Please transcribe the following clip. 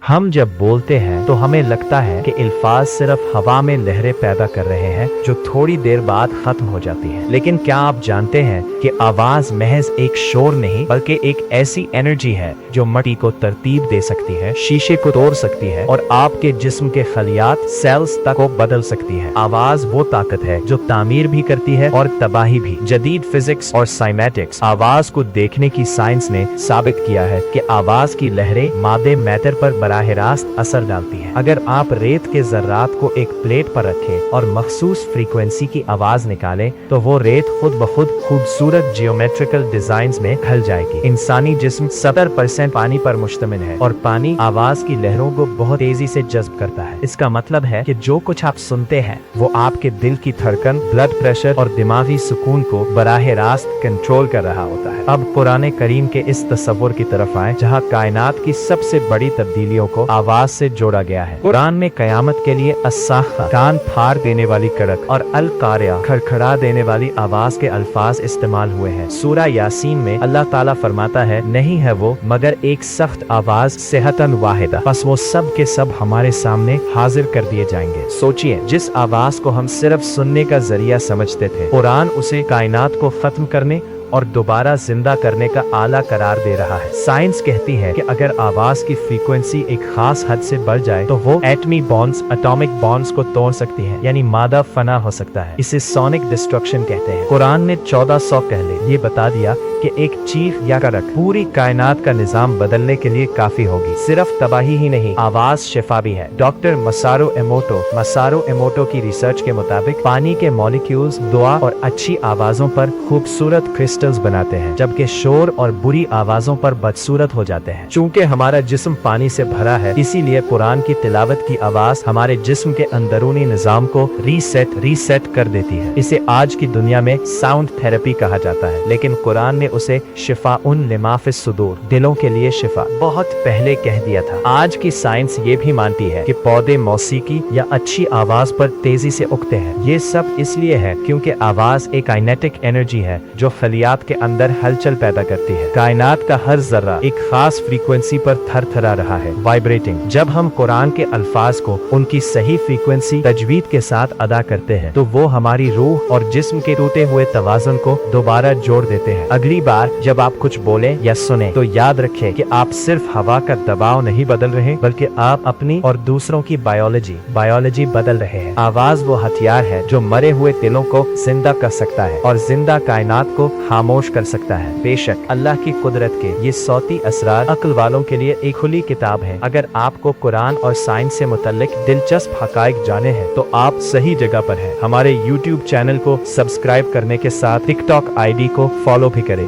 हम जब बोलते हैं तो हमें लगता है कि अल्फाज सिर्फ हवा में लहरें पैदा कर रहे हैं जो थोड़ी देर बाद खत्म हो जाती हैं। लेकिन क्या आप जानते हैं कि आवाज महज एक शोर नहीं बल्कि एक ऐसी एनर्जी है जो मिट्टी को तरतीब दे सकती है, शीशे को तोड़ सकती है और आपके जिस्म के खलियात सेल्स तक को बदल सकती है। आवाज वो ताकत है जो तामीर भी करती है और तबाही भी। जदीद फिजिक्स और साइमेटिक्स आवाज को देखने की साइंस ने साबित किया है कि आवाज की लहरें मादे मैटर पर बराह रास्त असर डालती है। अगर आप रेत के जर्रात को एक प्लेट पर रखें और मखसूस फ्रीक्वेंसी की आवाज निकालें तो वो रेत खुद ब खुद खूबसूरत जियोमेट्रिकल डिजाइन्स में ढल जाएगी। इंसानी जिस्म 70% पानी पर मुश्तमिल है और पानी आवाज की लहरों को बहुत तेजी से जज्ब करता है। इसका मतलब है कि जो कुछ आप सुनते हैं वो आपके दिल की धड़कन, ब्लड प्रेशर और दिमागी सुकून को बराह रास्त कंट्रोल कर रहा होता है। अब कुरान करीम के इस तस्वुर की तरफ आए जहाँ कायनात की सबसे बड़ी तब्दीलियों को आवाज से जोड़ा गया है। कुरान में कयामत के लिए अस्साखा कान फाड़ देने वाली कड़क और अल कारिया खड़खड़ा देने वाली आवाज के अल्फाज इस्तेमाल हुए हैं। सूरा यासीन में अल्लाह ताला फरमाता है, नहीं है वो मगर एक सख्त आवाज सेहतन वाहिदा, बस वो सब के सब हमारे सामने हाजिर कर दिए जाएंगे। सोचिए, जिस आवाज को हम सिर्फ सुनने का जरिया समझते थे, कुरान उसे कायनात को खत्म करने और दोबारा जिंदा करने का आला करार दे रहा है। साइंस कहती है कि अगर आवाज की फ्रीक्वेंसी एक खास हद से बढ़ जाए तो वो एटमी बॉन्ड्स, एटॉमिक बॉन्ड्स को तोड़ सकती है, यानी मादा फना हो सकता है। इसे सोनिक डिस्ट्रक्शन कहते हैं। कुरान ने 1400 पहले ये बता दिया कि एक चीख या कड़क पूरी कायनात का निजाम बदलने के लिए काफी होगी। सिर्फ तबाही ही नहीं, आवाज शिफा भी है। डॉक्टर मसारो एमोटो की रिसर्च के मुताबिक पानी के मॉलिक्यूल्स दुआ और अच्छी आवाजों पर खूबसूरत क्रिस्टल्स बनाते हैं, जबकि शोर और बुरी आवाजों पर बदसूरत हो जाते हैं। चूंकि हमारा जिस्म पानी से भरा है, इसीलिए कुरान की तिलावत की आवाज हमारे जिस्म के अंदरूनी निजाम को रीसेट कर देती है। इसे आज की दुनिया में साउंड थेरेपी कहा जाता है, लेकिन कुरान ने उसे शिफा उन लिमाफिस सुदूर, दिलों के लिए शिफा, बहुत पहले कह दिया था। आज की साइंस ये भी मानती है कि पौधे मौसीकी या अच्छी आवाज पर तेजी से उगते हैं। ये सब इसलिए है क्योंकि आवाज एक काइनेटिक एनर्जी है जो खलियात के अंदर हलचल पैदा करती है। कायनात का हर जर्रा एक खास फ्रीक्वेंसी पर थरथरा रहा है, वाइब्रेटिंग। जब हम कुरान के अल्फाज को उनकी सही फ्रीक्वेंसी तजवीद के साथ अदा करते हैं तो वो हमारी रूह और जिस्म के टूटे हुए तवाज़ुन को दोबारा जोड़ देते हैं। अगली बार जब आप कुछ बोले या सुने तो याद रखें कि आप सिर्फ हवा का दबाव नहीं बदल रहे, बल्कि आप अपनी और दूसरों की बायोलॉजी बदल रहे हैं। आवाज वो हथियार है जो मरे हुए दिलों को जिंदा कर सकता है और जिंदा कायनात को खामोश कर सकता है। बेशक अल्लाह की कुदरत के ये सौती असरार अक्ल वालों के लिए एक खुली किताब है। अगर आपको कुरान और साइंस से मुतल्लिक दिलचस्प हकाइक जाने हैं तो आप सही जगह पर हैं। हमारे YouTube चैनल को सब्सक्राइब करने के साथ TikTok ID को फॉलो भी करें।